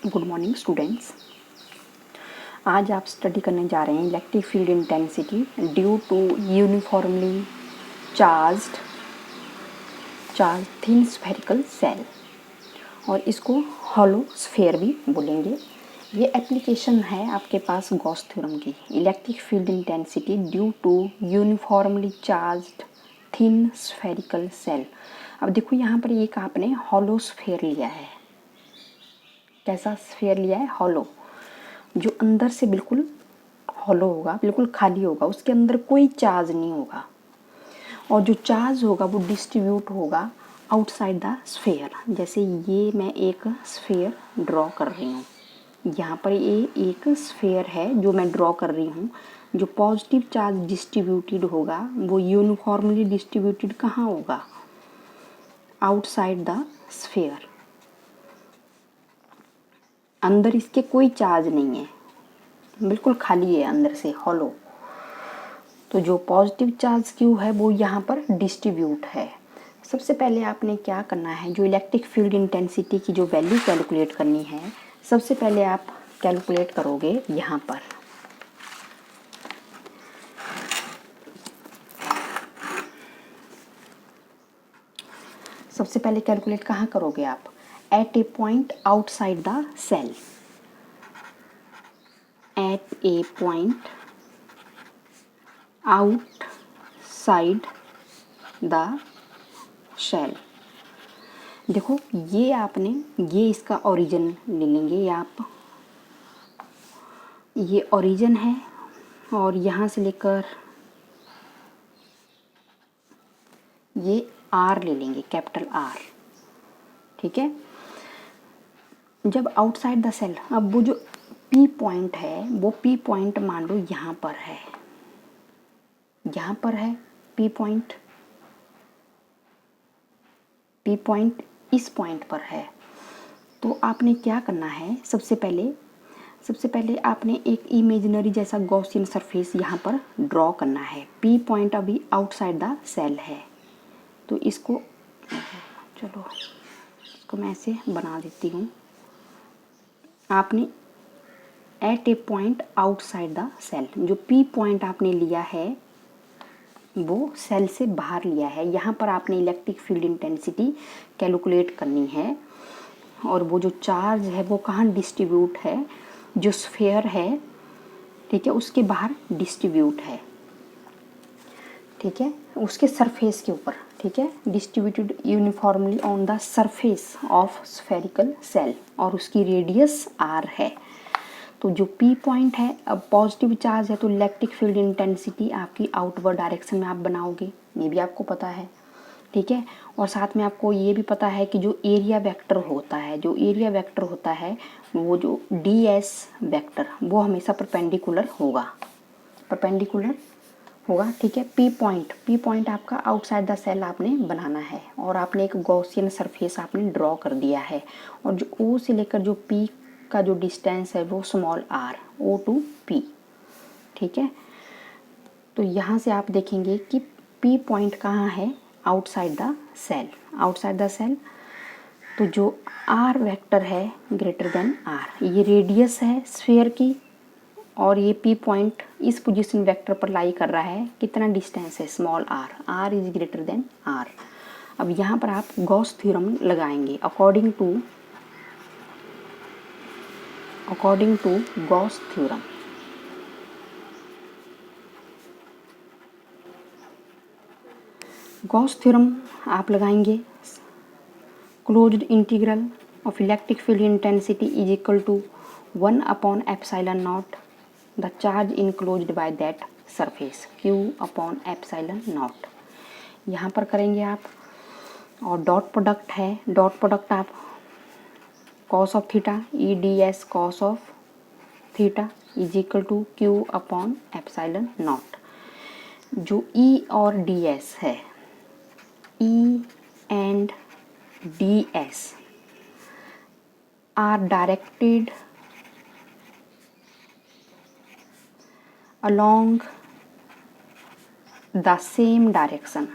Good morning students. आज आप study करने जा रहे हैं electric field intensity due to uniformly charge thin spherical shell, और इसको हॉलो स्फेयर भी बोलेंगे। ये एप्लीकेशन है आपके पास गॉस थ्योरम की। Electric field intensity due to uniformly charged thin spherical shell. अब देखो यहाँ पर एक आपने हॉलो स्फेयर लिया है। कैसा स्फेयर लिया है? हॉलो, जो अंदर से बिल्कुल हॉलो होगा, बिल्कुल खाली होगा, उसके अंदर कोई चार्ज नहीं होगा, और जो चार्ज होगा वो डिस्ट्रीब्यूट होगा आउटसाइड द स्फेयर। जैसे ये मैं एक स्फेयर ड्रॉ कर रही हूँ, यहाँ पर ये एक स्फेयर है जो मैं ड्रॉ कर रही हूँ। जो पॉजिटिव चार्ज डिस्ट्रीब्यूटेड होगा वो यूनिफॉर्मली डिस्ट्रीब्यूटेड कहाँ होगा? Outside the sphere. अंदर इसके कोई चार्ज नहीं है, बिल्कुल खाली है अंदर से, हॉलो। तो जो पॉजिटिव चार्ज क्यू है वो यहाँ पर डिस्ट्रीब्यूट है। सबसे पहले आपने क्या करना है, जो इलेक्ट्रिक फील्ड इंटेंसिटी की जो वैल्यू कैलकुलेट करनी है, सबसे पहले आप कैलकुलेट करोगे यहाँ पर। सबसे पहले कैलकुलेट कहाँ करोगे आप? At a point outside the shell. At a point outside the shell. देखो ये आपने, ये इसका ओरिजिन ले लेंगे, ये आप, ये ओरिजिन है, और यहाँ से लेकर ये आर ले लेंगे, कैपिटल आर। ठीक है। जब आउटसाइड द सेल, अब वो जो पी पॉइंट है, वो पी पॉइंट मान लो यहाँ पर है, यहाँ पर है पी पॉइंट। पी पॉइंट इस पॉइंट पर है। तो आपने क्या करना है, सबसे पहले आपने एक इमेजिनरी जैसा गॉसियन सरफेस यहाँ पर ड्रॉ करना है। पी पॉइंट अभी आउटसाइड द सेल है, तो इसको, चलो इसको मैं ऐसे बना देती हूँ। आपने at a point outside the shell, जो पी पॉइंट आपने लिया है वो सेल से बाहर लिया है। यहाँ पर आपने इलेक्ट्रिक फील्ड इंटेंसिटी कैलकुलेट करनी है, और वो जो चार्ज है वो कहाँ डिस्ट्रीब्यूट है? जो स्फेयर है, ठीक है, उसके बाहर डिस्ट्रीब्यूट है। ठीक है, उसके सरफेस के ऊपर। ठीक है, distributed uniformly on the surface of spherical shell, और उसकी रेडियस आर है। तो जो पी पॉइंट है, अब पॉजिटिव चार्ज है, तो इलेक्ट्रिक फील्ड इंटेंसिटी आपकी आउटवर्ड डायरेक्शन में आप बनाओगे, ये भी आपको पता है। ठीक है, और साथ में आपको ये भी पता है कि जो एरिया वेक्टर होता है, जो एरिया वेक्टर होता है, वो जो डी एस वेक्टर, वो हमेशा परपेंडिकुलर होगा, परपेंडिकुलर होगा। ठीक है, पी पॉइंट आपका आउटसाइड द सेल आपने बनाना है, और आपने एक गॉसियन सरफेस आपने ड्रॉ कर दिया है, और जो ओ से लेकर जो पी का जो डिस्टेंस है वो small r, O to P. ठीक है, तो यहाँ से आप देखेंगे कि पी पॉइंट कहाँ है? Outside the shell, outside the shell. तो जो आर वेक्टर है ग्रेटर देन आर, ये रेडियस है स्फीयर की, और ये पी पॉइंट इस पोजीशन वेक्टर पर लाई कर रहा है। कितना डिस्टेंस है? Small r, r is greater than r. अब यहाँ पर आप गॉस थ्योरम लगाएंगे according to Gauss theorem. Gauss theorem आप लगाएंगे, closed integral of electric field intensity is equal to 1 upon epsilon naught the charge enclosed by that surface, Q upon epsilon naught. यहाँ पर करेंगे आप, और डॉट प्रोडक्ट है, dot product आप cos of theta, E D S cos of theta is equal to Q upon epsilon naught. जो E और D S है, E and ds are directed along the same direction.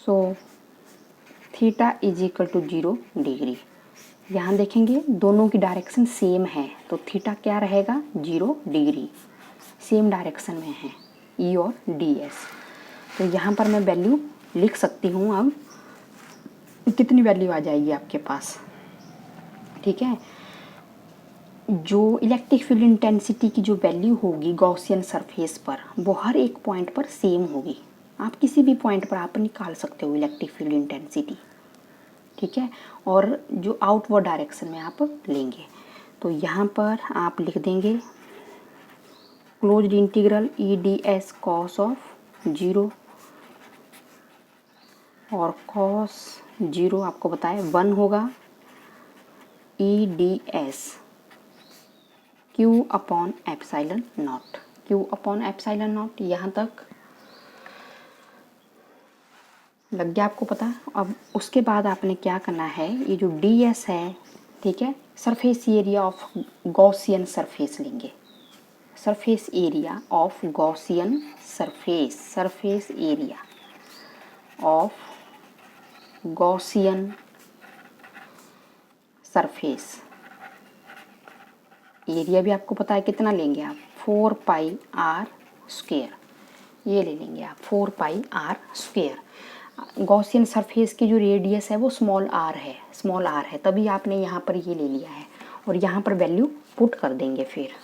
So theta is equal to 0 degree. यहाँ देखेंगे दोनों की direction same है, तो theta क्या रहेगा 0 डिग्री, सेम डायरेक्शन में है ई और डी एस। तो यहाँ पर मैं वैल्यू लिख सकती हूँ। अब कितनी वैल्यू आ जाएगी आपके पास, ठीक है। जो इलेक्ट्रिक फील्ड इंटेंसिटी की जो वैल्यू होगी गॉसियन सरफेस पर, वो हर एक पॉइंट पर सेम होगी। आप किसी भी पॉइंट पर आप निकाल सकते हो इलेक्ट्रिक फील्ड इंटेंसिटी, ठीक है। और जो आउटवर्ड डायरेक्शन में आप लेंगे, तो यहाँ पर आप लिख देंगे closed integral E D S cos of 0, और कॉस 0 आपको बताए 1 होगा, ई D S Q upon epsilon not, Q upon epsilon not. यहाँ तक लग गया आपको पता। अब उसके बाद आपने क्या करना है, ये जो डी एस है, ठीक है, surface area of Gaussian surface लेंगे, surface area of Gaussian surface, surface area of Gaussian surface. Area भी आपको पता है कितना लेंगे आप, 4 पाई आर स्क्वायर, ये ले लेंगे आप 4 pi are square. Gaussian surface की जो रेडियस है वो स्मॉल आर है, स्मॉल आर है, तभी आपने यहाँ पर ये ले लिया है। और यहाँ पर वैल्यू पुट कर देंगे फिर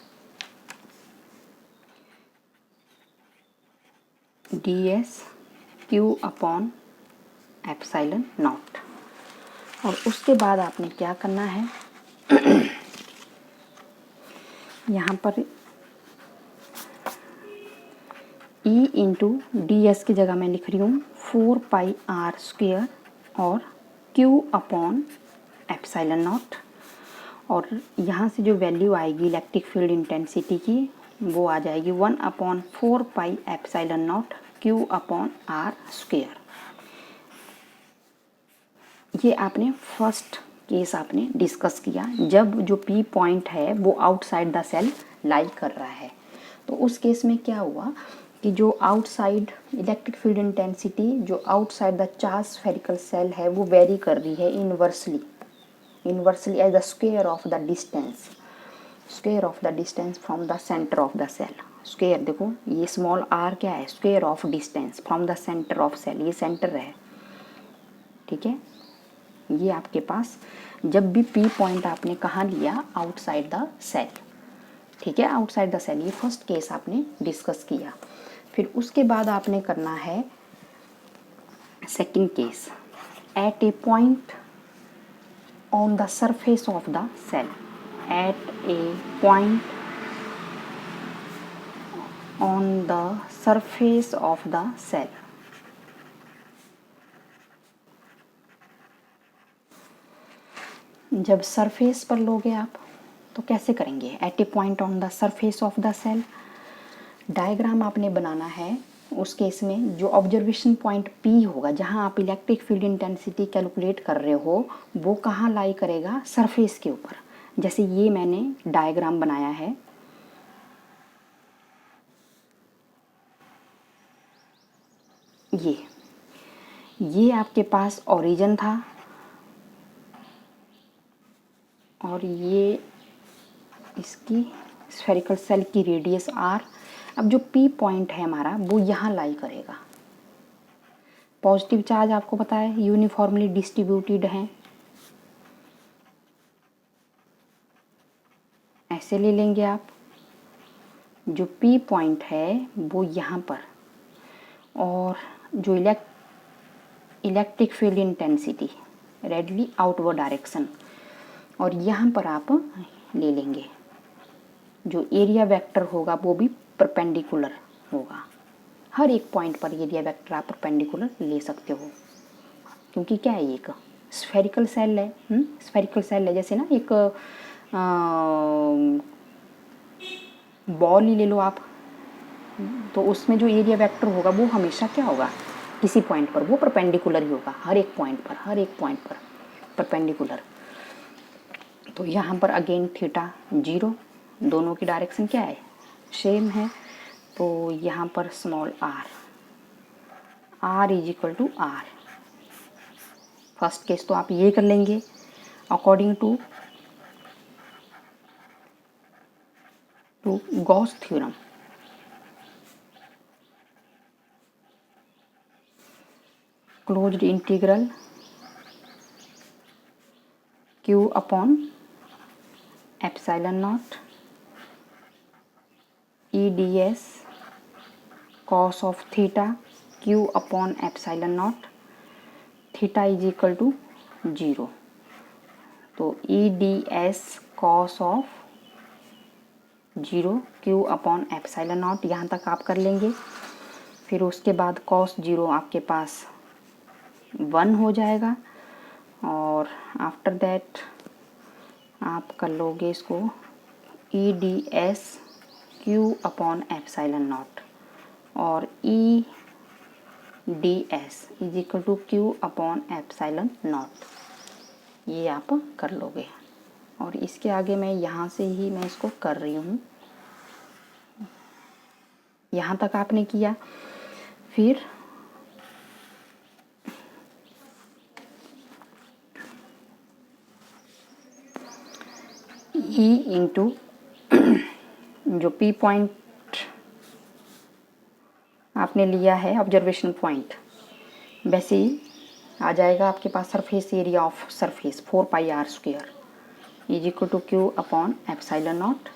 D S Q upon epsilon not. और उसके बाद आपने क्या करना है, यहाँ पर E इंटू डी एस की जगह मैं लिख रही हूँ 4 पाई आर स्क्वायर और Q अपॉन एप्साइलन नॉट। और यहाँ से जो वैल्यू आएगी इलेक्ट्रिक फील्ड इंटेंसिटी की, वो आ जाएगी 1 upon 4 pi epsilon naught Q upon r square. ये आपने फर्स्ट केस आपने डिस्कस किया, जब जो P पॉइंट है वो आउटसाइड द सेल लाई कर रहा है। तो उस केस में क्या हुआ कि जो आउटसाइड इलेक्ट्रिक फील्ड इंटेंसिटी जो outside the charge spherical shell है वो वेरी कर रही है inversely, inversely as the square of the distance, square of the distance from the centre of the shell. Square देखो ये स्मॉल आर क्या है, square of distance from the centre of shell, ये सेंटर है, ठीक है। ये आपके पास जब भी P पॉइंट आपने कहाँ लिया, आउटसाइड द सेल, ठीक है, आउटसाइड द सेल। ये फर्स्ट केस आपने डिस्कस किया। फिर उसके बाद आपने करना है second case, at a point on the surface of the shell, at a point on the surface of the shell. जब सरफेस पर लोगे आप तो कैसे करेंगे, at a point on the surface of the shell. Diagram आपने बनाना है, उस केस में जो ऑब्जर्वेशन पॉइंट P होगा, जहां आप इलेक्ट्रिक फील्ड इंटेंसिटी कैलकुलेट कर रहे हो, वो कहाँ लाई करेगा, सरफेस के ऊपर। जैसे ये मैंने डायग्राम बनाया है, ये आपके पास ओरिजिन था और ये इसकी स्फेरिकल सेल की रेडियस r। अब जो P पॉइंट है हमारा वो यहाँ लाई करेगा। पॉजिटिव चार्ज आपको पता है यूनिफॉर्मली डिस्ट्रीब्यूटेड हैं, ऐसे ले लेंगे आप। जो P पॉइंट है वो यहाँ पर, और जो electric field intensity radially outward direction, और यहाँ पर आप ले लेंगे जो एरिया वेक्टर होगा वो भी परपेंडिकुलर होगा। हर एक पॉइंट पर एरिया वेक्टर आप परपेंडिकुलर ले सकते हो, क्योंकि क्या है, एक स्फेरिकल सेल है, स्फेरिकल सेल है। जैसे ना एक बॉल ही ले लो आप, तो उसमें जो एरिया वेक्टर होगा वो हमेशा क्या होगा, किसी पॉइंट पर वो परपेंडिकुलर ही होगा, हर एक पॉइंट पर परपेंडिकुलर। तो यहाँ पर अगेन थीटा 0, दोनों की डायरेक्शन क्या है, सेम है। तो यहाँ पर small r is equal to r, first case तो आप ये कर लेंगे according to Gauss theorem. Closed integral q upon epsilon naught E D S cos of theta q upon epsilon naught theta is equal to 0। तो E D S cos of 0 q upon epsilon naught, यहाँ तक आप कर लेंगे। फिर उसके बाद cos 0 आपके पास 1 हो जाएगा और आफ्टर दैट आप कर लोगे इसको E D S Q upon epsilon naught और E D S is equal to Q upon epsilon naught, ये आप कर लोगे। और इसके आगे मैं यहाँ से ही मैं इसको कर रही हूँ, यहाँ तक आपने किया। फिर E इंटू जो P पॉइंट आपने लिया है ऑब्जर्वेशन पॉइंट, वैसे ही आ जाएगा आपके पास surface area of surface 4 pi are square is equal to Q upon epsilon naught.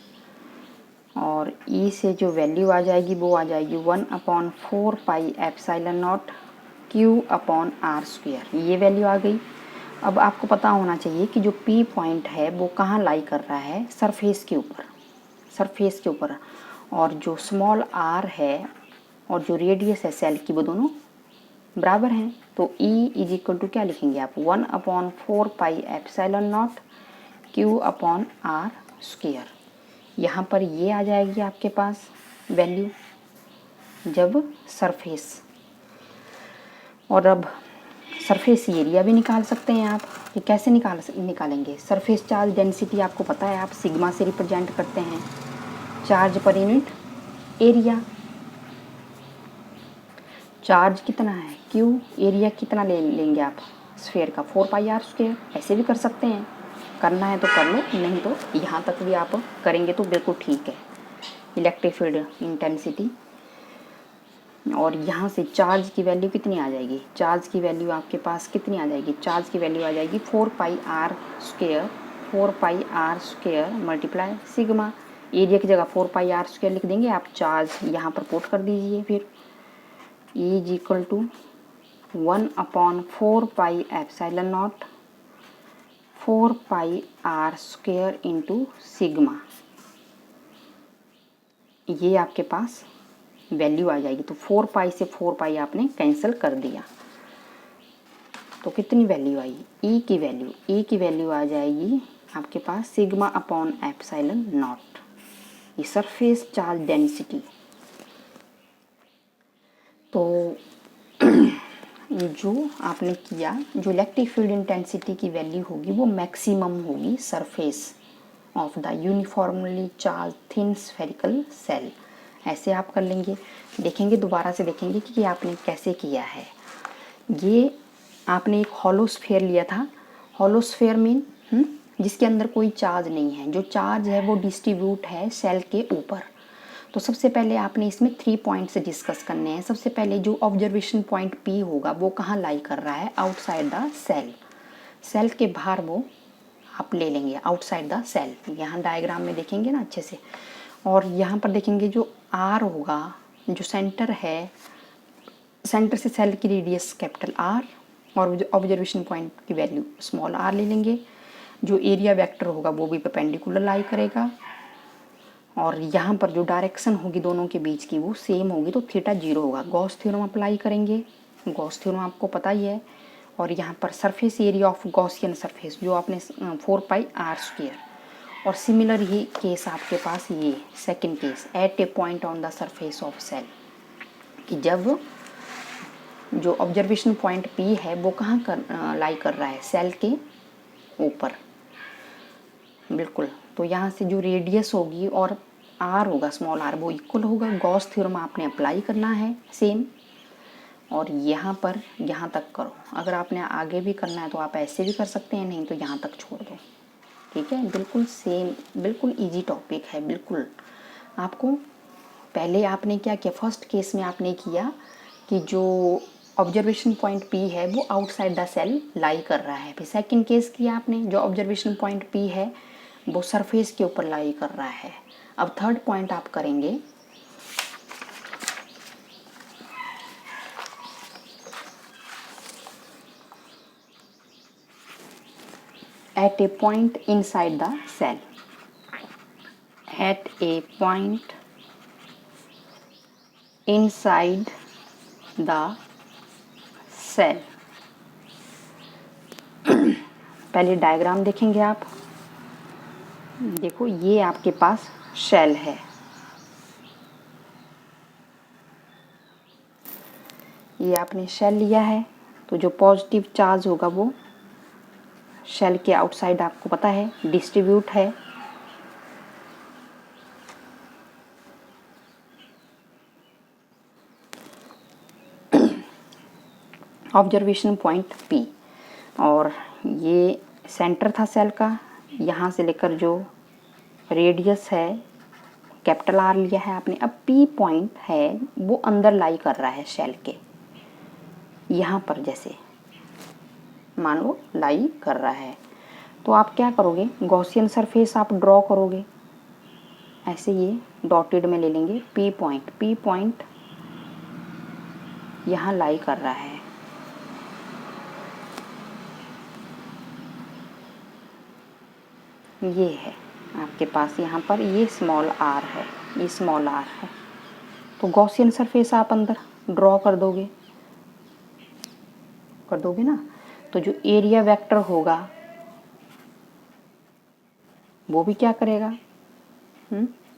और E से जो वैल्यू आ जाएगी वो आ जाएगी 1 upon 4 pi epsilon naught Q upon r square, ये वैल्यू आ गई। अब आपको पता होना चाहिए कि जो P पॉइंट है वो कहाँ लाई कर रहा है, सरफेस के ऊपर, सरफेस के ऊपर। और जो स्मॉल r है और जो रेडियस है सेल की वो दोनों बराबर हैं। तो E इज इक्वल टू क्या लिखेंगे आप 1 upon 4 pi epsilon naught Q upon r square. यहाँ पर ये आ जाएगी आपके पास वैल्यू जब सरफेस। और अब सरफेस एरिया भी निकाल सकते हैं आप। ये कैसे निकालेंगे? सरफेस चार्ज डेंसिटी आपको पता है, आप सिग्मा से रिप्रेजेंट करते हैं चार्ज पर यूनिट एरिया। चार्ज कितना है क्यू, एरिया कितना लेंगे आप स्फीयर का 4 पाई आर स्क्वायर। ऐसे भी कर सकते हैं, करना है तो कर लो, नहीं तो यहाँ तक भी आप करेंगे तो बिल्कुल ठीक है। इलेक्ट्रिक फील्ड इंटेंसिटी और यहाँ से चार्ज की वैल्यू कितनी आ जाएगी, चार्ज की वैल्यू आपके पास कितनी आ जाएगी, चार्ज की वैल्यू आ जाएगी 4 pi are square, 4 pi are square multiply sigma. Area की जगह 4 पाई आर स्क्वायर लिख देंगे आप, चार्ज यहाँ पर पुट कर दीजिए। फिर E is equal to 1 upon 4 pi epsilon naught 4 pi are square into sigma, ये आपके पास वैल्यू आ जाएगी। तो 4 पाई से 4 पाई आपने कैंसिल कर दिया, तो कितनी वैल्यू आई, E की वैल्यू, E की वैल्यू आ जाएगी आपके पास सिग्मा अपॉन एप्सिलॉन नॉट, ये सरफेस चार्ज डेंसिटी। तो जो आपने किया, जो इलेक्ट्रिक फील्ड इंटेंसिटी की वैल्यू होगी वो मैक्सिमम होगी surface of the uniformly charge thin spherical cell. ऐसे आप कर लेंगे, देखेंगे दोबारा से देखेंगे कि आपने कैसे किया है। ये आपने एक हॉलो स्फीयर लिया था, हॉलो स्फीयर मीन जिसके अंदर कोई चार्ज नहीं है, जो चार्ज है वो डिस्ट्रीब्यूट है सेल के ऊपर। तो सबसे पहले आपने इसमें 3 पॉइंट्स डिस्कस करने हैं। सबसे पहले जो ऑब्जर्वेशन पॉइंट P होगा वो कहाँ लाई कर रहा है, आउटसाइड द सेल, सेल के बाहर वो आप ले लेंगे आउटसाइड द सेल। यहाँ डायग्राम में देखेंगे ना अच्छे से, और यहाँ पर देखेंगे जो R होगा, जो सेंटर है, सेंटर से सेल की रेडियस कैपिटल R और जो ऑब्जर्वेशन पॉइंट की वैल्यू स्मॉल r ले लेंगे। जो एरिया वेक्टर होगा वो भी परपेंडिकुलर लाई करेगा और यहाँ पर जो डायरेक्शन होगी दोनों के बीच की वो सेम होगी, तो थीटा 0 होगा। गॉस थ्योरम अप्लाई करेंगे, गॉस थ्योरम आपको पता ही है। और यहाँ पर surface area of Gaussian surface जो आपने 4 पाई आर स्क्वायर। और सिमिलर ही केस आपके पास ये second case at a point on the surface of shell, कि जब जो ऑब्जर्वेशन पॉइंट P है वो कहाँ लाई कर रहा है, सेल के ऊपर बिल्कुल। तो यहाँ से जो रेडियस होगी और R होगा स्मॉल r वो इक्वल होगा। गॉस थ्योरम आपने अप्लाई करना है सेम। और यहाँ पर यहाँ तक करो। अगर आपने आगे भी करना है तो आप ऐसे भी कर सकते हैं, नहीं तो यहाँ तक छोड़ दो। ठीक है, बिल्कुल सेम, बिल्कुल इजी टॉपिक है। बिल्कुल आपको पहले आपने क्या किया, फर्स्ट केस में आपने किया कि जो ऑब्जर्वेशन पॉइंट P है वो आउटसाइड द सेल लाई कर रहा है। फिर सेकंड केस किया आपने, जो ऑब्जर्वेशन पॉइंट P है वो सरफेस के ऊपर लाई कर रहा है। अब थर्ड पॉइंट आप करेंगे, at a point inside the cell, at a point inside the cell। पहले डायग्राम देखेंगे आप। देखो ये आपके पास शेल है, ये आपने शेल लिया है, तो जो पॉजिटिव चार्ज होगा वो शेल के आउटसाइड आपको पता है डिस्ट्रीब्यूट है। ऑब्जर्वेशन पॉइंट P, और ये सेंटर था सेल का, यहाँ से लेकर जो रेडियस है कैपिटल R लिया है आपने। अब P पॉइंट है वो अंदर लाई कर रहा है शेल के, यहाँ पर जैसे मान लो लाई कर रहा है। तो आप क्या करोगे, गॉसियन सरफेस आप ड्रॉ करोगे, ऐसे ये डॉटेड में ले लेंगे। P पॉइंट यहाँ लाई कर रहा है, ये है आपके पास यहाँ पर, ये स्मॉल r है, ये स्मॉल r है। तो गॉसियन सरफेस आप अंदर ड्रॉ कर दोगे ना। तो जो एरिया वेक्टर होगा वो भी क्या करेगा,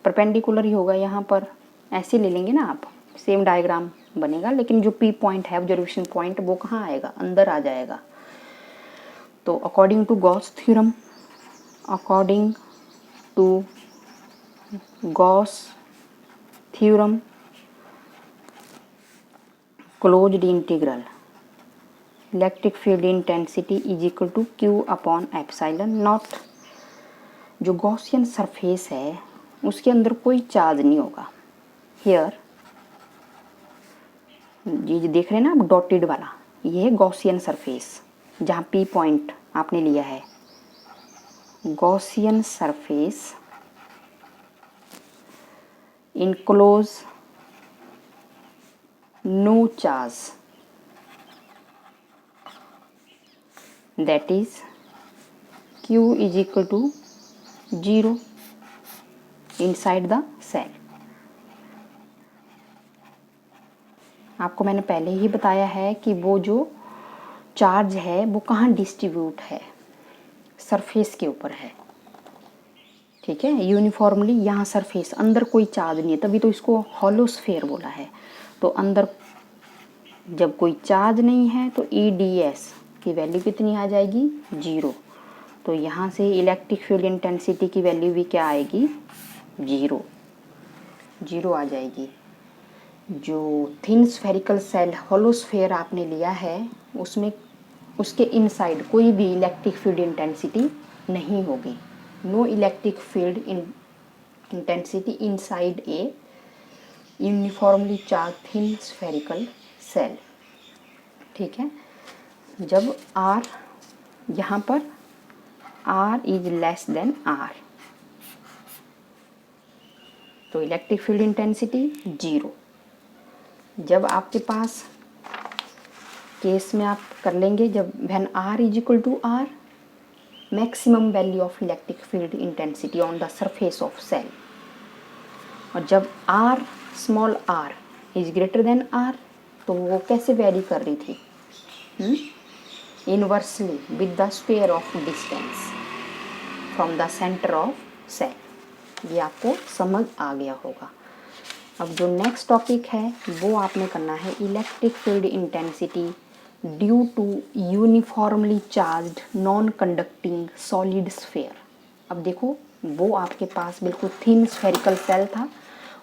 परपेंडिकुलर ही होगा। यहाँ पर ऐसे ले लेंगे ना आप, सेम डायग्राम बनेगा, लेकिन जो P पॉइंट है ऑब्जर्वेशन पॉइंट वो कहाँ आएगा, अंदर आ जाएगा। तो according to Gauss theorem, according to Gauss theorem, closed integral electric field intensity is equal to Q upon epsilon naught. जो गॉसियन सरफेस है उसके अंदर कोई चार्ज नहीं होगा। हियर ये जो देख रहे हैं ना आप डॉटेड वाला, ये है गॉसियन सरफेस जहाँ P पॉइंट आपने लिया है। Gaussian surface enclose no charge, that is Q is equal to 0 inside the cell। आपको मैंने पहले ही बताया है कि वो जो चार्ज है वो कहाँ डिस्ट्रीब्यूट है, सरफेस के ऊपर है। ठीक है, यूनिफॉर्मली यहाँ सरफेस, अंदर कोई चार्ज नहीं है, तभी तो इसको हॉलोस्फेयर बोला है। तो अंदर जब कोई चार्ज नहीं है तो EDS की वैल्यू कितनी आ जाएगी, 0। तो यहाँ से इलेक्ट्रिक फील्ड इंटेंसिटी की वैल्यू भी क्या आएगी, 0 आ जाएगी। जो थिन स्फेरिकल सेल हॉलोस्फेयर आपने लिया है उसमें उसके इनसाइड कोई भी इलेक्ट्रिक फील्ड इंटेंसिटी नहीं होगी। No electric field intensity inside a uniformly charge thin spherical shell. ठीक है, जब R यहाँ पर R is less than R, तो इलेक्ट्रिक फील्ड इंटेंसिटी 0। जब आपके पास केस में आप कर लेंगे, जब when R is equal to R, maximum value of electric field intensity on the surface of shell. और जब R small r is greater than R, तो वो कैसे वेरी कर रही थी, inversely with the square of distance from the centre of shell. ये आपको समझ आ गया होगा। अब जो नेक्स्ट टॉपिक है वो आपने करना है electric field intensity due to uniformly charged non conducting solid sphere. अब देखो वो आपके पास बिल्कुल थिन स्फेरिकल सेल था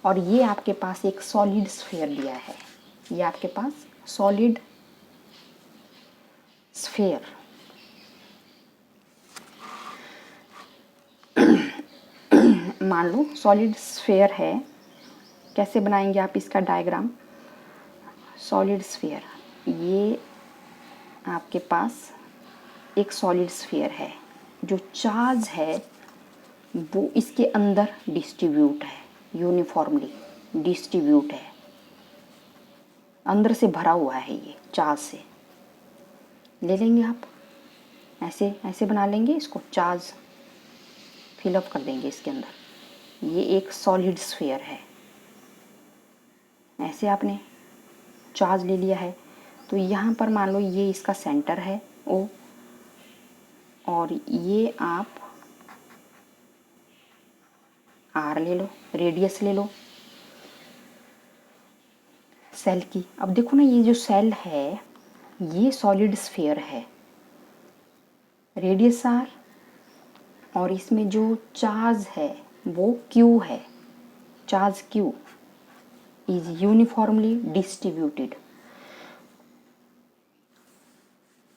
और ये आपके पास एक सॉलिड स्फेयर दिया है, ये आपके पास सॉलिड स्फीयर, मान लो सॉलिड स्फीयर है, कैसे बनाएंगे आप इसका डायग्राम? सॉलिड स्फीयर, ये आपके पास एक सॉलिड स्फीयर है, जो चार्ज है वो इसके अंदर डिस्ट्रीब्यूट है, यूनिफॉर्मली डिस्ट्रीब्यूट है, अंदर से भरा हुआ है, ये चार्ज से ले लेंगे आप, ऐसे ऐसे बना लेंगे इसको, चार्ज फिलअप कर देंगे इसके अंदर। ये एक सॉलिड स्फीयर है, ऐसे आपने चार्ज ले लिया है। तो यहाँ पर मान लो ये इसका सेंटर है ओ, और ये आप आर ले लो, रेडियस ले लो सेल की। अब देखो ना, ये जो सेल है ये सॉलिड स्फीयर है, रेडियस आर, और इसमें जो चार्ज है वो क्यू है, charge Q is uniformly distributed.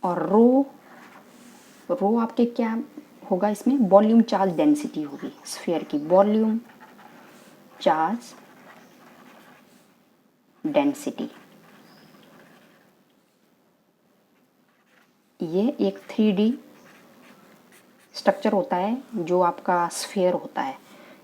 और रो आपके क्या होगा इसमें? वॉल्यूम चार्ज डेंसिटी होगी स्फीयर की, वॉल्यूम चार्ज डेंसिटी। ये एक 3D स्ट्रक्चर होता है जो आपका स्फीयर होता है।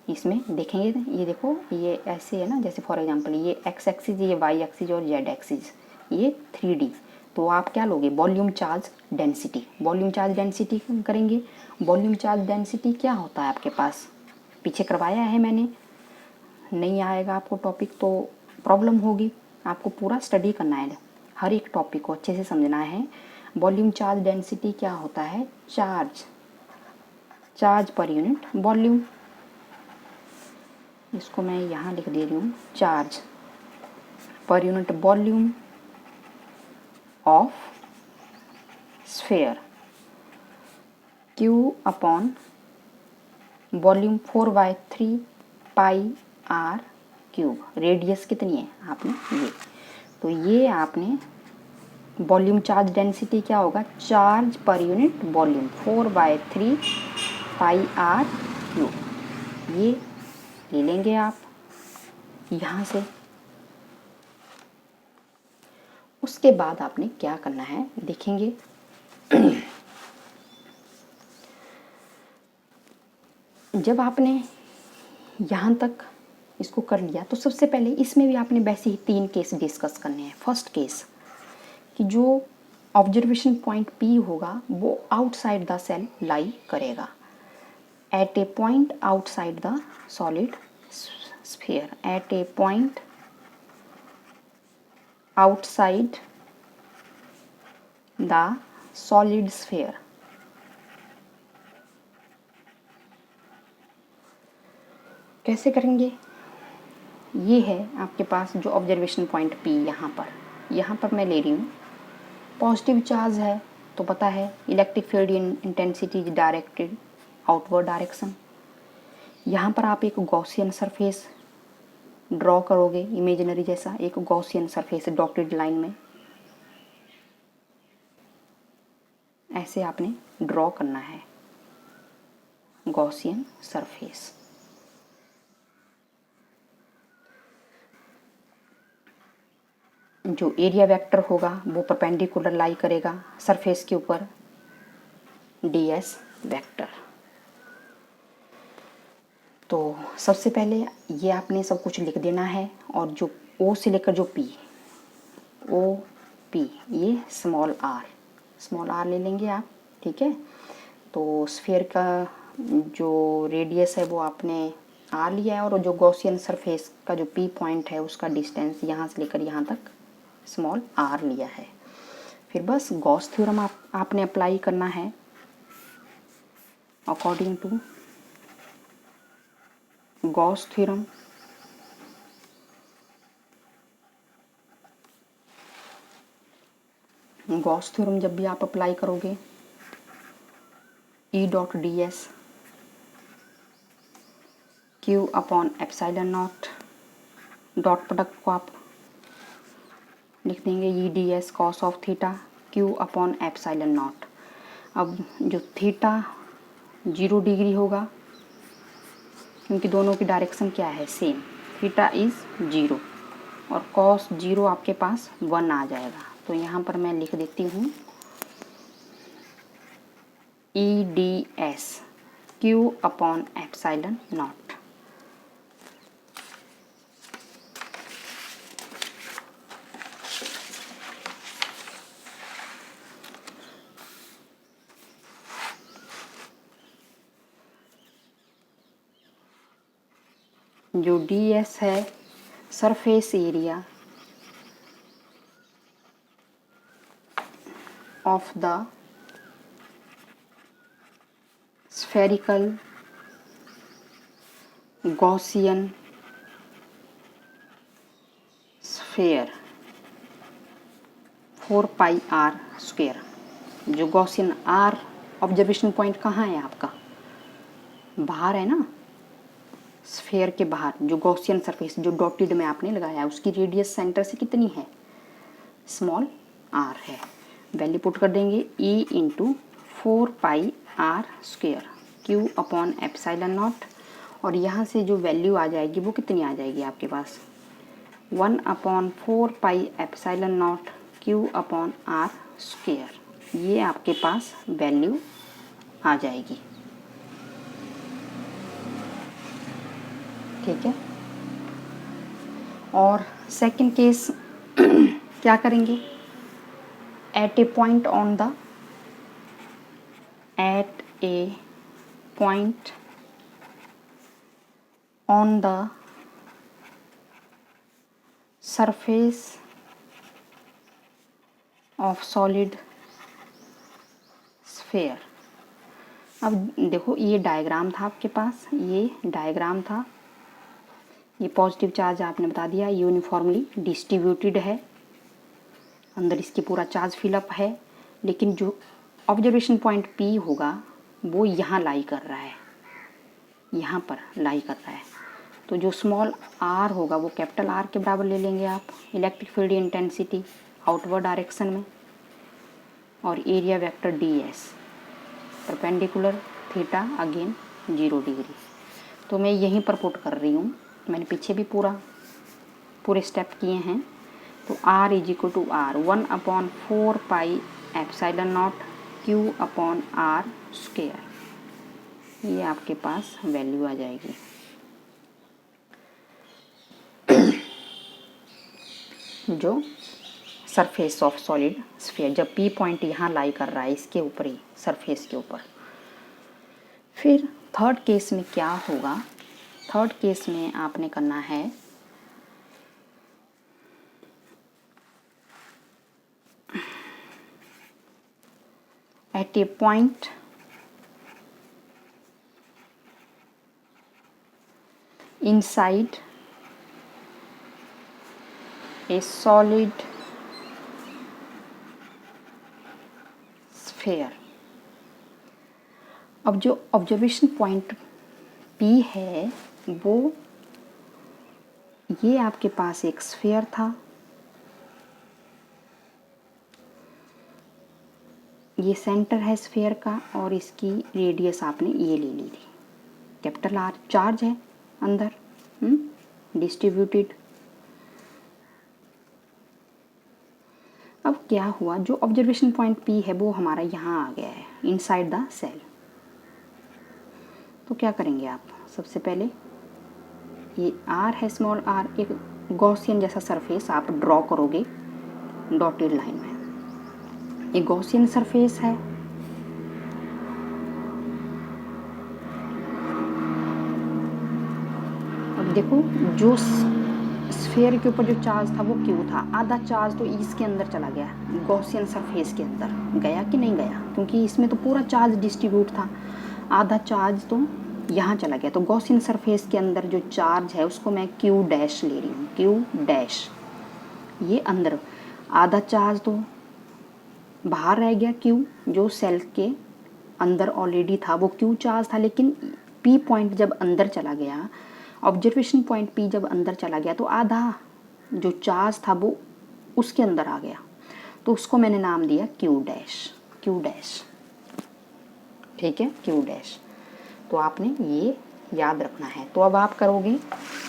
इसमें देखेंगे, ये देखो, ये ऐसे है ना, जैसे फॉर एग्जांपल ये एक्स एक्सिस, ये वाई एक्सिस और जेड एक्सिस, ये 3D। तो आप क्या लोगे? Volume charge density, volume charge density करेंगे। वॉल्यूम चार्ज डेंसिटी क्या होता है आपके पास? पीछे करवाया है मैंने, नहीं आएगा आपको टॉपिक तो प्रॉब्लम होगी, आपको पूरा स्टडी करना है, हर एक टॉपिक को अच्छे से समझना है। वॉल्यूम चार्ज डेंसिटी क्या होता है? चार्ज पर यूनिट वॉल्यूम। इसको मैं यहाँ लिख दे रही हूँ, चार्ज पर unit volume of sphere, Q upon volume 4/3 pi r cube. Radius कितनी है आपने? ये, तो ये आपने वॉल्यूम चार्ज डेंसिटी क्या होगा? चार्ज पर unit volume 4/3 pi r cube. ये ले लेंगे आप यहाँ से। उसके बाद आपने क्या करना है देखेंगे। जब आपने यहाँ तक इसको कर लिया तो सबसे पहले इसमें भी आपने वैसे ही 3 केस डिस्कस करने हैं। फर्स्ट केस कि जो ऑब्जर्वेशन पॉइंट P होगा वो आउटसाइड द सेल लाई करेगा, at a point outside the solid sphere, at a point outside the solid sphere. कैसे करेंगे? ये है आपके पास जो ऑब्जर्वेशन पॉइंट P, यहाँ पर मैं ले रही हूँ पॉजिटिव चार्ज है, तो पता है electric field intensity is directed outward direction. यहाँ पर आप एक गॉसियन सरफेस ड्रॉ करोगे, इमेजिनरी जैसा एक गॉसियन सरफेस डॉटेड लाइन में, ऐसे आपने ड्रॉ करना है गॉसियन सरफेस। जो एरिया वेक्टर होगा वो परपेंडिकुलर लाई करेगा सरफेस के ऊपर, ds वेक्टर। तो सबसे पहले ये आपने सब कुछ लिख देना है, और जो O से लेकर जो P ये स्मॉल r ले लेंगे आप, ठीक है। तो स्फीयर का जो रेडियस है वो आपने r लिया है, और जो गॉसियन सरफेस का जो P पॉइंट है उसका डिस्टेंस यहाँ से लेकर यहाँ तक स्मॉल r लिया है। फिर बस गॉस थ्योरम आपने अप्लाई करना है according to Gauss theorem. Gauss theorem जब भी आप अप्लाई करोगे, E dot ds Q upon epsilon naught, dot product को आप लिख देंगे E D S cos of theta Q upon epsilon naught. अब जो थीटा 0 डिग्री होगा क्योंकि दोनों की डायरेक्शन क्या है, सेम, थीटा इज़ 0 और कॉस 0 आपके पास 1 आ जाएगा। तो यहाँ पर मैं लिख देती हूँ E D S Q upon epsilon naught. जो डी एस है surface area of the spherical Gaussian sphere 4 pi are square. जो गॉसियन आर ऑब्जर्वेशन पॉइंट कहाँ है आपका, बाहर है ना, स्फेयर के बाहर। जो गॉसियन सरफेस जो डॉटेड में आपने लगाया है उसकी रेडियस सेंटर से कितनी है, स्मॉल आर है। वैल्यू पुट कर देंगे E into 4 pi are square q upon epsilon naught. और यहाँ से जो वैल्यू आ जाएगी वो कितनी आ जाएगी आपके पास, 1 upon 4 pi epsilon naught Q upon r square. ये आपके पास वैल्यू आ जाएगी। ठीक है। और सेकंड केस क्या करेंगे, at a point on the surface of solid sphere. अब देखो ये डायग्राम था आपके पास, ये डायग्राम था, ये पॉजिटिव चार्ज आपने बता दिया यूनिफॉर्मली डिस्ट्रीब्यूटेड है, अंदर इसके पूरा चार्ज फिलअप है। लेकिन जो ऑब्जर्वेशन पॉइंट P होगा वो यहाँ लाई कर रहा है, यहाँ पर लाई कर रहा है। तो जो स्मॉल r होगा वो कैपिटल R के बराबर ले लेंगे आप, electric field intensity outward direction में, और area vector ds perpendicular theta again 0 degree. तो मैं यहीं पर पुट कर रही हूँ, मैंने पीछे भी पूरे स्टेप किए हैं। तो r is equal to r 1 upon 4 pi epsilon naught Q upon r square. ये आपके पास वैल्यू आ जाएगी। जो सरफेस ऑफ सॉलिड स्फीयर, जब P पॉइंट यहाँ लाई कर रहा है इसके ऊपर ही, सरफेस के ऊपर। फिर थर्ड केस में क्या होगा, थर्ड केस में आपने करना है at a point inside a solid sphere. अब जो ऑब्जर्वेशन पॉइंट P है वो, ये आपके पास एक स्फीयर था, ये सेंटर है स्फीयर का, और इसकी रेडियस आपने ये ले ली थी, कैपिटल R चार्ज है अंदर डिस्ट्रीब्यूटेड। अब क्या हुआ, जो ऑब्जर्वेशन पॉइंट P है वो हमारा यहाँ आ गया है इनसाइड द सेल। तो क्या करेंगे आप, सबसे पहले ये R है स्मॉल r, एक गॉसियन जैसा सरफेस आप ड्रॉ करोगे डॉटेड लाइन में। ये गॉसियन सरफेस है, अब देखो जो स्फीयर के ऊपर जो चार्ज था वो Q था, आधा चार्ज तो इसके अंदर चला गया, गॉसियन सरफेस के अंदर गया कि नहीं गया, क्योंकि इसमें तो पूरा चार्ज डिस्ट्रीब्यूट था। आधा चार्ज तो यहाँ चला गया। तो गॉसियन सरफेस के अंदर जो चार्ज है उसको मैं Q डैश ले रही हूँ, Q डैश। ये अंदर आधा चार्ज तो बाहर रह गया Q, जो सेल के अंदर ऑलरेडी था वो Q चार्ज था, लेकिन P पॉइंट जब अंदर चला गया, ऑब्जर्वेशन पॉइंट P जब अंदर चला गया, तो आधा जो चार्ज था वो उसके अंदर आ गया, तो उसको मैंने नाम दिया क्यू डैश, क्यू डैश, ठीक है, क्यू डैश। तो आपने ये याद रखना है। तो अब आप करोगे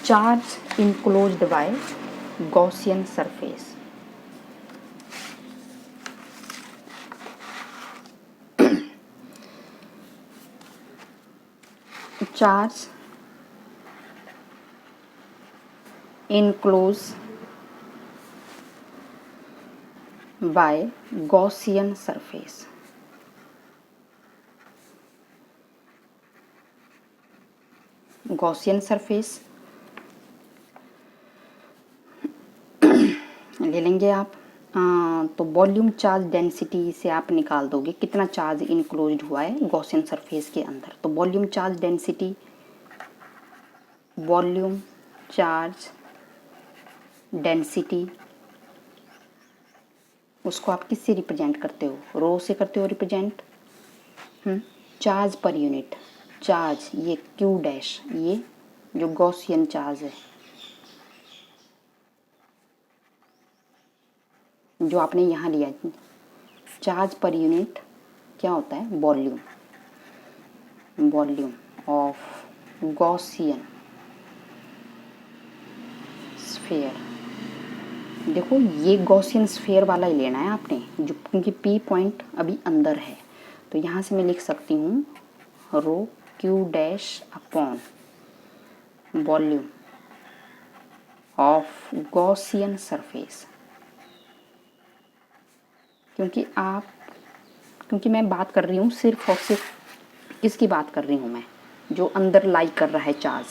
charge enclosed bye Gaussian surface. Charge enclose by Gaussian surface. Gaussian surface ले लेंगे आप। तो वॉल्यूम चार्ज डेंसिटी से आप निकाल दोगे कितना चार्ज इनक्लोज्ड हुआ है गॉसियन सरफेस के अंदर। तो volume charge density, volume charge density, उसको आप किससे रिप्रेजेंट करते हो? रो से करते हो रिप्रेजेंट। चार्ज पर यूनिट, चार्ज ये क्यू डैश, ये जो गॉसियन चार्ज है जो आपने यहाँ लिया, चार्ज पर यूनिट क्या होता है? Volume, volume of Gaussian sphere. देखो ये गॉसियन स्फीयर वाला ही लेना है आपने, जो क्योंकि पी पॉइंट अभी अंदर है। तो यहाँ से मैं लिख सकती हूँ rho Q dash upon volume of Gaussian surface. क्योंकि मैं बात कर रही हूँ सिर्फ और सिर्फ किसकी बात कर रही हूँ मैं? जो अंदर लाई कर रहा है चार्ज,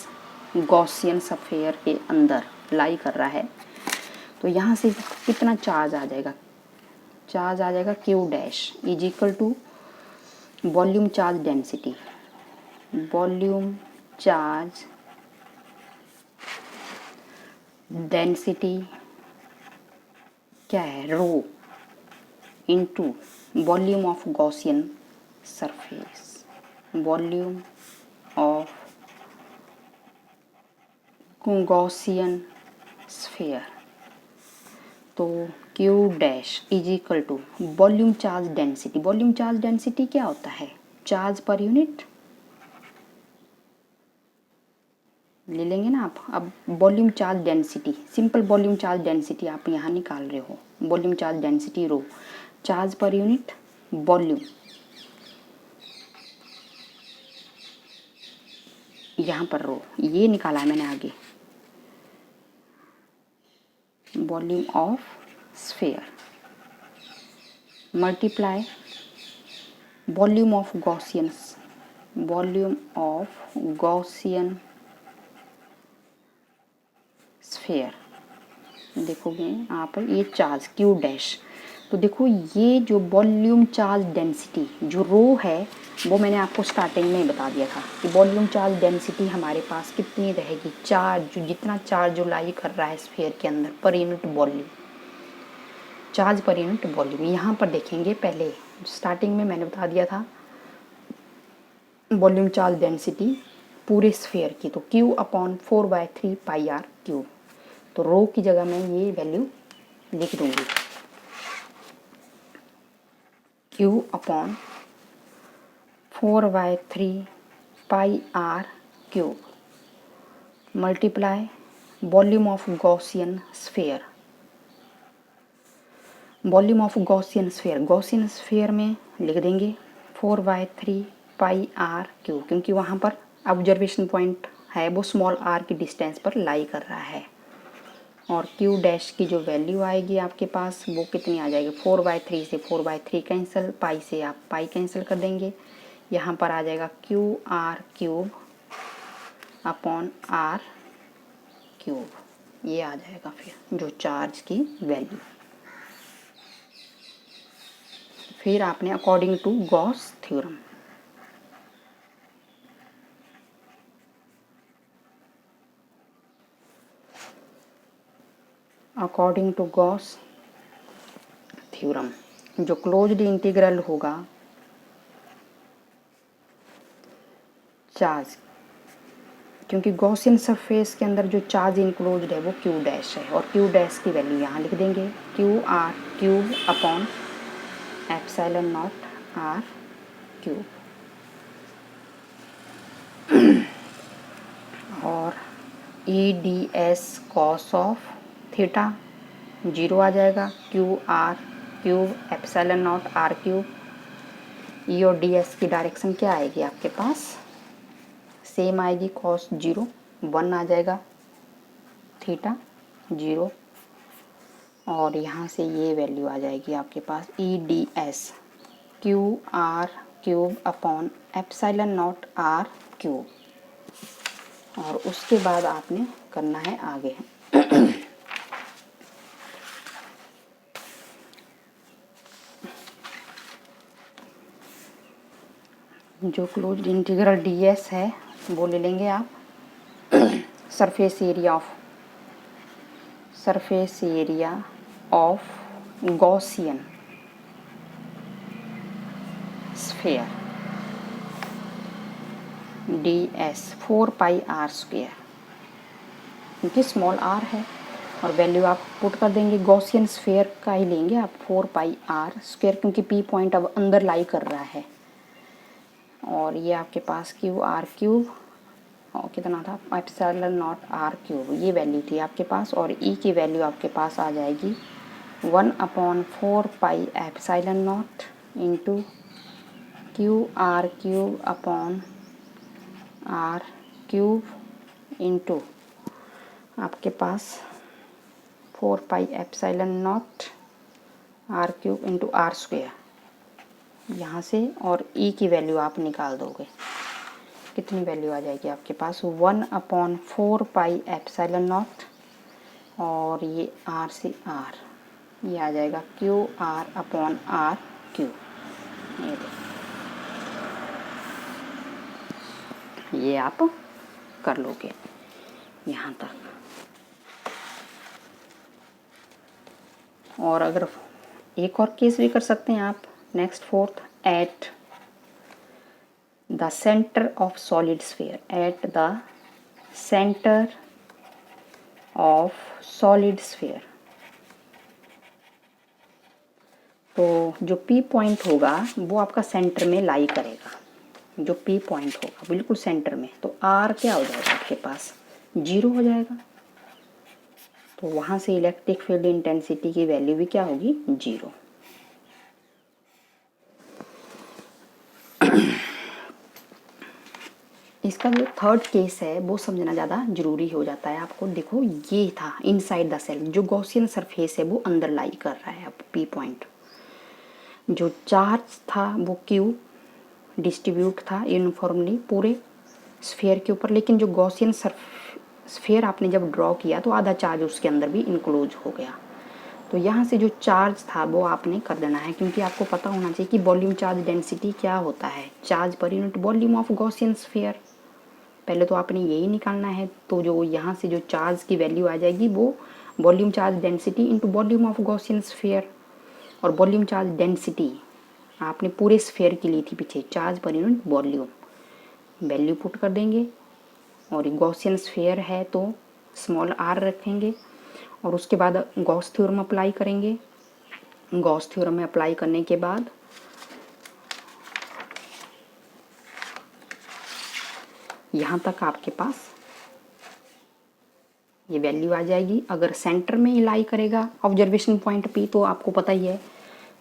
गॉसियन स्फीयर के अंदर लाई कर रहा है। तो यहाँ से कितना चार्ज आ जाएगा? चार्ज आ जाएगा Q dash is equal to volume charge density, volume charge density क्या है? Rho into volume of Gaussian surface, volume of Gaussian sphere. तो Q dash is equal to volume charge density. Volume charge density क्या होता है? Charge पर unit ले लेंगे ना आप। अब volume charge density, simple volume charge density आप यहाँ निकाल रहे हो। Volume charge density rho, charge पर यूनिट वॉल्यूम, यहाँ पर रो, ये निकाला है मैंने आगे, volume of sphere multiply volume of Gaussian, volume of Gaussian sphere. देखोगे यहाँ पर ये चार्ज क्यू डैश। तो देखो ये जो वॉल्यूम चार्ज डेंसिटी जो रो है वो मैंने आपको स्टार्टिंग में ही बता दिया था कि वॉल्यूम चार्ज डेंसिटी हमारे पास कितनी रहेगी? चार्ज जो जितना चार्ज जो लाई कर रहा है स्फीयर के अंदर पर यूनिट वॉल्यूम, चार्ज पर यूनिट वॉल्यूम। यहाँ पर देखेंगे पहले स्टार्टिंग में मैंने बता दिया था वॉल्यूम चार्ज डेंसिटी पूरे स्फीयर की, तो q upon 4/3 pi r cube. तो रो की जगह मैं ये वैल्यू लिख दूंगी, q upon 4/3 pi r cube multiply volume of Gaussian sphere. Volume of Gaussian sphere, Gaussian sphere में लिख देंगे 4/3 पाई आर क्यूब, क्योंकि वहाँ पर ऑब्जर्वेशन पॉइंट है वो स्मॉल आर की डिस्टेंस पर लाई कर रहा है। और क्यू डैश की जो वैल्यू आएगी आपके पास वो कितनी आ जाएगी? 4/3 से 4/3 कैंसिल, पाई से आप पाई कैंसिल कर देंगे। यहाँ पर आ जाएगा Q R cube upon r cube, ये आ जाएगा फिर जो चार्ज की वैल्यू। फिर आपने according to Gauss theorem, according to Gauss theorem जो क्लोज्ड इंटीग्रल होगा चार्ज क्योंकि गॉसियन सरफेस के अंदर जो चार्ज इंक्लोज्ड है वो क्यू डैश है, और क्यू डैश की वैल्यू यहाँ लिख देंगे Q are cube upon epsilon naught are cube. और E D S cos of theta 0 आ जाएगा, Q R cube epsilon naught are cube. E और डी एस की डायरेक्शन क्या आएगी आपके पास, सेम आएगी, कॉस 0 1 आ जाएगा, थीटा 0, और यहाँ से ये वैल्यू आ जाएगी आपके पास E D S Q are cube upon epsilon naught are cube. और उसके बाद आपने करना है आगे जो क्लोज्ड इंटीग्रल ds है वो ले लेंगे आप surface area of Gaussian sphere ds 4 pi r square, क्योंकि स्मॉल r है और वैल्यू आप पुट कर देंगे, गॉसियन स्फीयर का ही लेंगे आप 4 पाई r स्क्वायर, क्योंकि p पॉइंट अब अंदर लाई कर रहा है। और ये आपके पास क्यू आर क्यूब और कितना था एप्सिलॉन नॉट आर क्यूब, ये वैल्यू थी आपके पास। और ई की वैल्यू आपके पास आ जाएगी 1/4 pi epsilon naught into q are cube upon r cube into आपके पास 4 pi epsilon naught are cube into r square यहाँ से। और ई की वैल्यू आप निकाल दोगे, कितनी वैल्यू आ जाएगी आपके पास 1/4 पाई एप्सिलॉन नॉट, और ये आर से आर, ये आ जाएगा Q r upon r q. ये आप कर लोगे यहाँ तक। और अगर एक और केस भी कर सकते हैं आप, next fourth, at the centre of solid sphere, at the centre of solid sphere. तो जो P पॉइंट होगा वो आपका सेंटर में लाई करेगा, जो P पॉइंट होगा बिल्कुल सेंटर में, तो R क्या हो जाएगा आपके पास 0 हो जाएगा। तो वहाँ से इलेक्ट्रिक फील्ड इंटेंसिटी की वैल्यू भी क्या होगी 0। इसका जो थर्ड केस है वो समझना ज़्यादा ज़रूरी हो जाता है आपको। देखो ये था इनसाइड द सेल, जो गॉसियन सरफेस है वो अंदर लाई कर रहा है अब P पॉइंट। जो चार्ज था वो Q डिस्ट्रीब्यूट था यूनिफॉर्मली पूरे स्फीयर के ऊपर, लेकिन जो गॉसियन स्फीयर आपने जब ड्रॉ किया तो आधा चार्ज उसके अंदर भी इंक्लोज हो गया। तो यहाँ से जो चार्ज था वो आपने कर देना है, क्योंकि आपको पता होना चाहिए कि वॉल्यूम चार्ज डेंसिटी क्या होता है, चार्ज पर unit volume of Gaussian sphere. पहले तो आपने यही निकालना है। तो जो यहाँ से जो चार्ज की वैल्यू आ जाएगी वो volume charge density into volume of Gaussian sphere. और वॉल्यूम चार्ज डेंसिटी आपने पूरे स्फीयर की ली थी पीछे, चार्ज पर यूनिट वॉल्यूम, वैल्यू पुट कर देंगे। और गॉसियन स्फीयर है तो स्मॉल r रखेंगे, और उसके बाद गॉस थ्योरम अप्लाई करेंगे। गॉस थ्योरम में अप्लाई करने के बाद यहाँ तक आपके पास ये वैल्यू आ जाएगी। अगर सेंटर में लाई करेगा ऑब्जर्वेशन पॉइंट P तो आपको पता ही है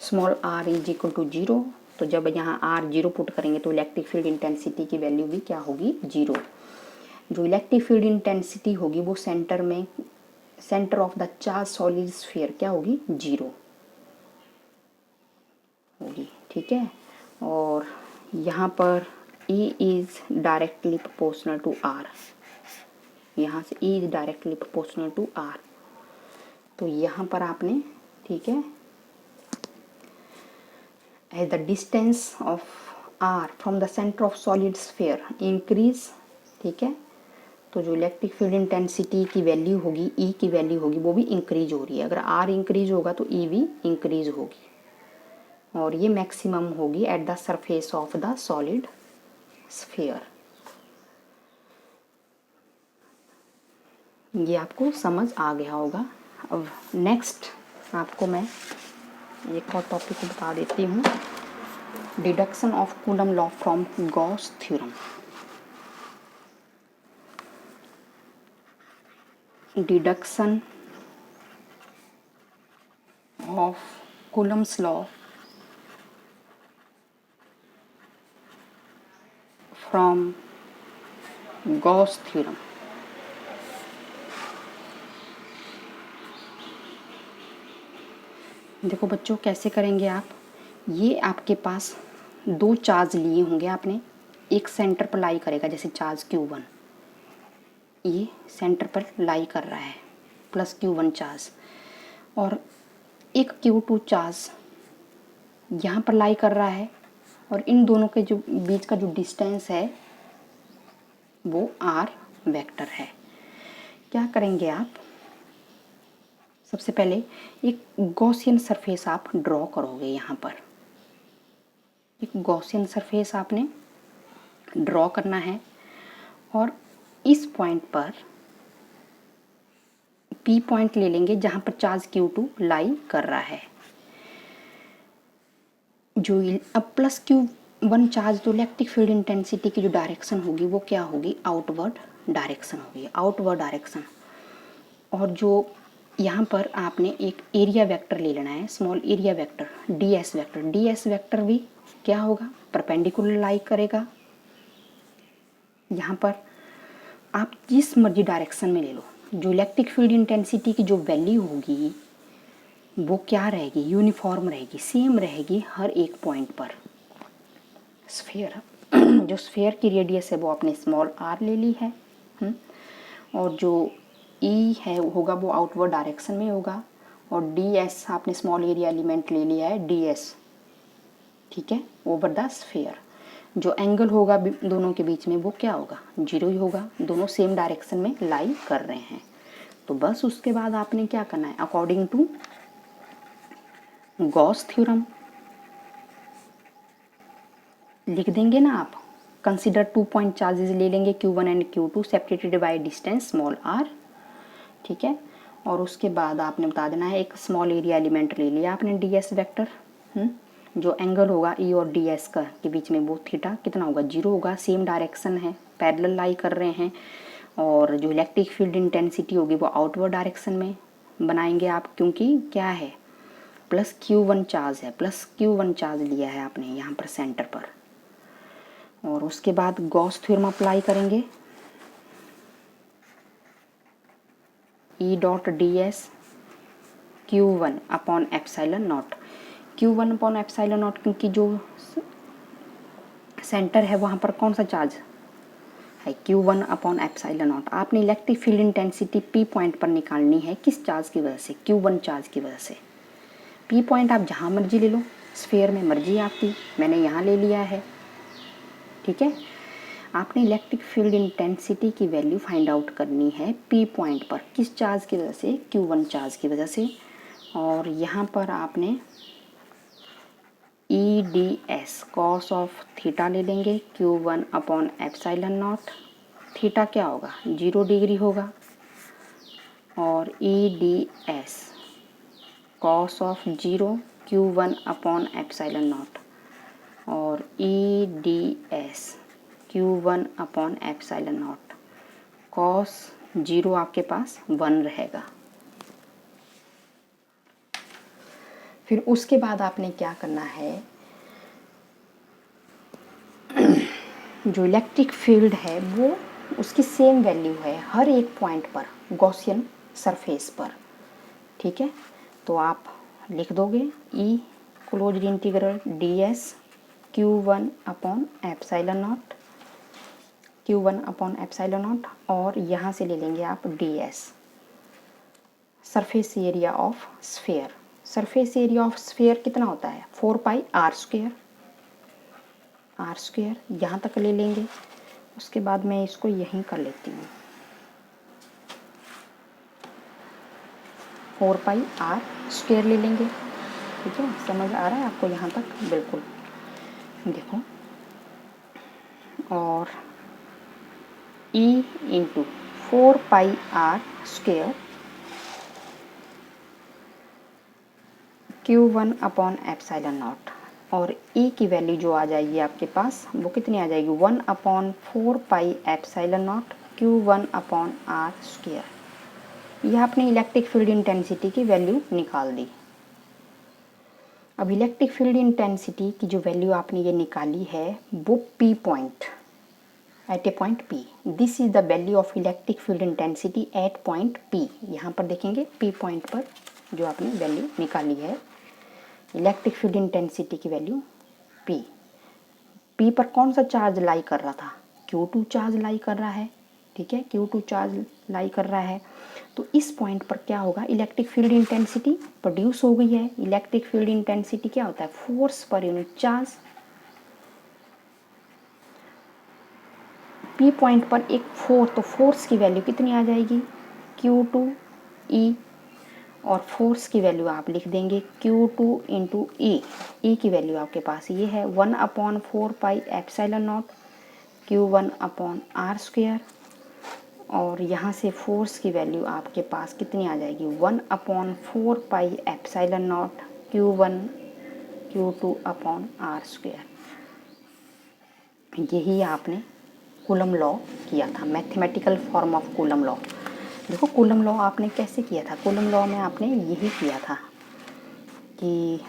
small r is equal to 0। तो जब यहाँ r 0 पुट करेंगे तो इलेक्ट्रिक फील्ड इंटेंसिटी की वैल्यू भी क्या होगी 0। जो इलेक्ट्रिक फील्ड इंटेंसिटी होगी वो सेंटर में, centre of the charge solid sphere क्या होगी 0 होगी, ठीक है। और यहाँ पर E is directly proportional to R, यहाँ से E is directly proportional to R। तो यहाँ पर आपने, ठीक है, as the distance of R from the centre of solid sphere increase, ठीक है। तो जो इलेक्ट्रिक फील्ड इंटेंसिटी की वैल्यू होगी, E की वैल्यू होगी, वो भी इंक्रीज हो रही है। अगर R इंक्रीज होगा तो E भी इंक्रीज होगी, और ये मैक्सिमम होगी at the surface of the solid sphere. ये आपको समझ आ गया होगा। अब नेक्स्ट आपको मैं एक और टॉपिक बता देती हूँ, deduction of Coulomb law from Gauss theorem. Deduction of Coulomb's law from Gauss theorem. देखो बच्चों, कैसे करेंगे आप, ये आपके पास दो चार्ज लिए होंगे आपने, एक सेंटर पर लाई करेगा, जैसे चार्ज Q1 ये सेंटर पर लाई कर रहा है प्लस Q1 चार्ज, और एक Q2 चार्ज यहाँ पर लाई कर रहा है, और इन दोनों के जो बीच का जो डिस्टेंस है वो R वेक्टर है। क्या करेंगे आप, सबसे पहले एक गॉसियन सरफेस आप ड्रॉ करोगे। यहाँ पर एक गॉसियन सरफेस आपने ड्रॉ करना है, और इस पॉइंट पर P पॉइंट ले लेंगे जहाँ पर चार्ज Q2 लाई कर रहा है। जो अब प्लस Q1 चार्ज, तो इलेक्ट्रिक फील्ड इंटेंसिटी की जो डायरेक्शन होगी वो क्या होगी, आउटवर्ड डायरेक्शन होगी, आउटवर्ड डायरेक्शन। और जो यहाँ पर आपने एक एरिया वेक्टर ले लेना है, small area vector, ds vector. ds vector भी क्या होगा, परपेंडिकुलर लाई करेगा। यहाँ पर आप जिस मर्जी डायरेक्शन में ले लो, जो इलेक्ट्रिक फील्ड इंटेंसिटी की जो वैल्यू होगी वो क्या रहेगी, यूनिफॉर्म रहेगी, सेम रहेगी हर एक पॉइंट पर। स्फीयर जो स्फीयर की रेडियस है वो आपने स्मॉल r ले ली है, और जो E है होगा वो आउटवर्ड डायरेक्शन में होगा, और ds आपने स्मॉल एरिया एलिमेंट ले लिया है ds, ठीक है, ओवर द स्फीयर। जो एंगल होगा दोनों के बीच में वो क्या होगा, 0 ही होगा, दोनों सेम डायरेक्शन में लाई कर रहे हैं। तो बस उसके बाद आपने क्या करना है, अकॉर्डिंग टू गॉस थ्योरम लिख देंगे ना आप, कंसिडर 2 पॉइंट चार्जेस ले लेंगे Q1 and Q2 separated by distance small r, ठीक है। और उसके बाद आपने बता देना है, एक स्मॉल एरिया एलिमेंट ले लिया आपने ds वेक्टर, जो एंगल होगा E और ds का के बीच में वो थीटा कितना होगा, 0 होगा, सेम डायरेक्शन है, पैरेलल लाई कर रहे हैं। और जो इलेक्ट्रिक फील्ड इंटेंसिटी होगी वो आउटवर्ड डायरेक्शन में बनाएंगे आप, क्योंकि क्या है, प्लस Q1 चार्ज है, प्लस Q1 चार्ज लिया है आपने यहाँ पर सेंटर पर। और उसके बाद गॉस थ्योरम अप्लाई करेंगे, E dot ds Q1 upon epsilon naught, Q1 upon epsilon not, क्योंकि जो सेंटर है वहाँ पर कौन सा चार्ज है, Q1 अपॉन एप्सिलॉन नॉट। आपने electric field intensity P point पर निकालनी है, किस चार्ज की वजह से, Q1 चार्ज की वजह से। P पॉइंट आप जहाँ मर्जी ले लो, स्फीयर में मर्जी आपकी, मैंने यहाँ ले लिया है, ठीक है। आपने इलेक्ट्रिक फील्ड इंटेंसिटी की वैल्यू फाइंड आउट करनी है P पॉइंट पर, किस चार्ज की वजह से, Q1 चार्ज की वजह से। और यहाँ पर आपने EDS कॉस ऑफ थीटा ले लेंगे, Q1 upon epsilon naught, theta क्या होगा, 0 डिग्री होगा, और EDS cos of 0 Q1 upon epsilon naught, और EDS Q1 upon epsilon not, cos 0 आपके पास 1 रहेगा। फिर उसके बाद आपने क्या करना है, जो इलेक्ट्रिक फील्ड है वो उसकी सेम वैल्यू है हर एक पॉइंट पर गॉसियन सरफेस पर, ठीक है। तो आप लिख दोगे E closed integral ds Q1 upon epsilon naught, Q1 upon epsilon naught, और यहाँ से ले लेंगे आप ds surface area of sphere. Surface area of sphere कितना होता है, 4 पाई r स्क्वायर, यहाँ तक ले लेंगे। उसके बाद मैं इसको यहीं कर लेती हूँ, 4 पाई r स्क्वायर ले लेंगे, ठीक है। समझ आ रहा है आपको यहाँ तक, बिल्कुल। देखो, और E into 4 pi are square Q1 upon epsilon naught, और E की वैल्यू जो आ जाएगी आपके पास वो कितनी आ जाएगी 1 upon 4 pi epsilon naught Q1 upon r square. यह आपने इलेक्ट्रिक फील्ड इंटेंसिटी की वैल्यू निकाल दी। अब इलेक्ट्रिक फील्ड इंटेंसिटी की जो वैल्यू आपने ये निकाली है वो P point at a point P, this is the value of electric field intensity at point P। यहाँ पर देखेंगे P पॉइंट पर जो आपने वैल्यू निकाली है इलेक्ट्रिक फील्ड इंटेंसिटी की वैल्यू P पर कौन सा चार्ज लाई कर रहा था, Q2 चार्ज लाई कर रहा है, ठीक है, Q2 चार्ज लाई कर रहा है। तो इस पॉइंट पर क्या होगा, इलेक्ट्रिक फील्ड इंटेंसिटी प्रोड्यूस हो गई है। इलेक्ट्रिक फील्ड इंटेंसिटी क्या होता है, force per unit charge. P point पर एक तो फोर्स की वैल्यू कितनी आ जाएगी Q2E, और फोर्स की वैल्यू आप लिख देंगे Q2 इंटू E की वैल्यू आपके पास ये है 1 upon 4 pi epsilon naught Q1 upon r square, और यहाँ से फोर्स की वैल्यू आपके पास कितनी आ जाएगी 1 upon 4 pi epsilon naught Q1 Q2 upon r square. यही आपने कूलम लॉ किया था, mathematical form of Coulomb law. देखो कूलम लॉ आपने कैसे किया था, कूलम लॉ में आपने यही किया था कि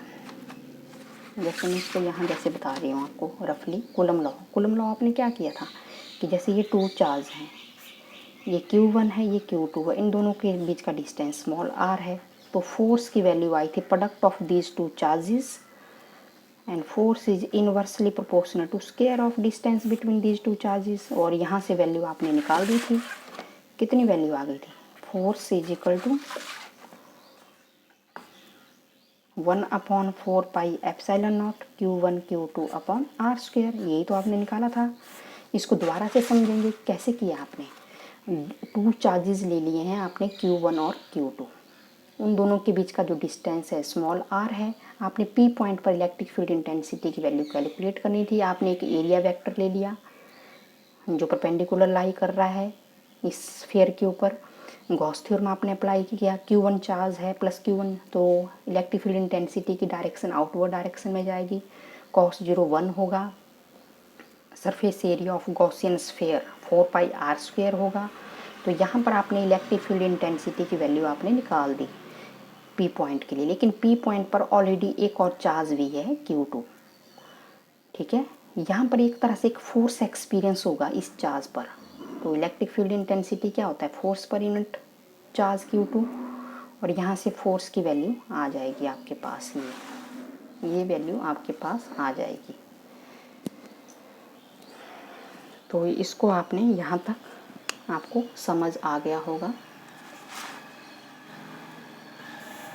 जैसे मैं इसको यहाँ जैसे बता रही हूँ आपको रफली, कूलम लॉ आपने क्या किया था कि जैसे ये 2 चार्ज हैं, ये Q1 है ये Q2 है, इन दोनों के बीच का डिस्टेंस स्मॉल r है, तो फोर्स की वैल्यू आई थी product of these 2 charges and force is inversely proportional to square of distance between these 2 charges. और यहाँ से वैल्यू आपने निकाल दी थी, कितनी वैल्यू आ गई थी, force is equal to 1 upon 4 pi epsilon naught Q1 Q2 upon r square. यही तो आपने निकाला था। इसको दोबारा से समझेंगे कैसे किया आपने। 2 चार्जेस ले लिए हैं आपने Q1 और Q2, उन दोनों के बीच का जो डिस्टेंस है स्मॉल r है। आपने P पॉइंट पर इलेक्ट्रिक फील्ड इंटेंसिटी की वैल्यू कैलकुलेट करनी थी। आपने एक एरिया वेक्टर ले लिया जो परपेंडिकुलर लाई कर रहा है इस स्फीयर के ऊपर। गॉस थ्योरम आपने अप्लाई किया, Q1 चार्ज है प्लस Q1, तो इलेक्ट्रिक फील्ड इंटेंसिटी की डायरेक्शन आउटवर्ड डायरेक्शन में जाएगी, cos 0 1 होगा, surface area of Gaussian sphere 4 pi are square होगा। तो यहाँ पर आपने इलेक्ट्रिक फील्ड इंटेंसिटी की वैल्यू आपने निकाल दी P पॉइंट के लिए, लेकिन P पॉइंट पर ऑलरेडी एक और चार्ज भी है Q2, ठीक है। यहाँ पर एक तरह से एक फोर्स एक्सपीरियंस होगा इस चार्ज पर। तो इलेक्ट्रिक फील्ड इंटेंसिटी क्या होता है, force per unit charge Q2, और यहाँ से फोर्स की वैल्यू आ जाएगी आपके पास, ये वैल्यू आपके पास आ जाएगी। तो इसको आपने यहाँ तक आपको समझ आ गया होगा।